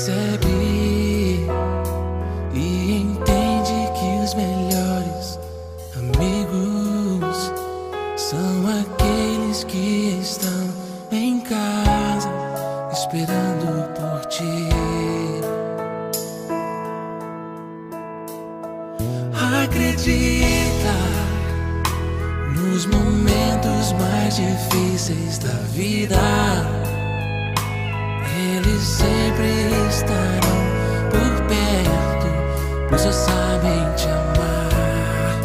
percebe e entende que os melhores amigos são aqueles que estão em casa esperando por ti. Acredita nos momentos mais difíceis da vida, eles sempre estarão por perto, pois só sabem te amar.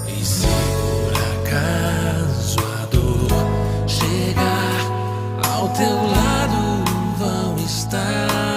E se por acaso a dor chegar ao teu lado, vão estar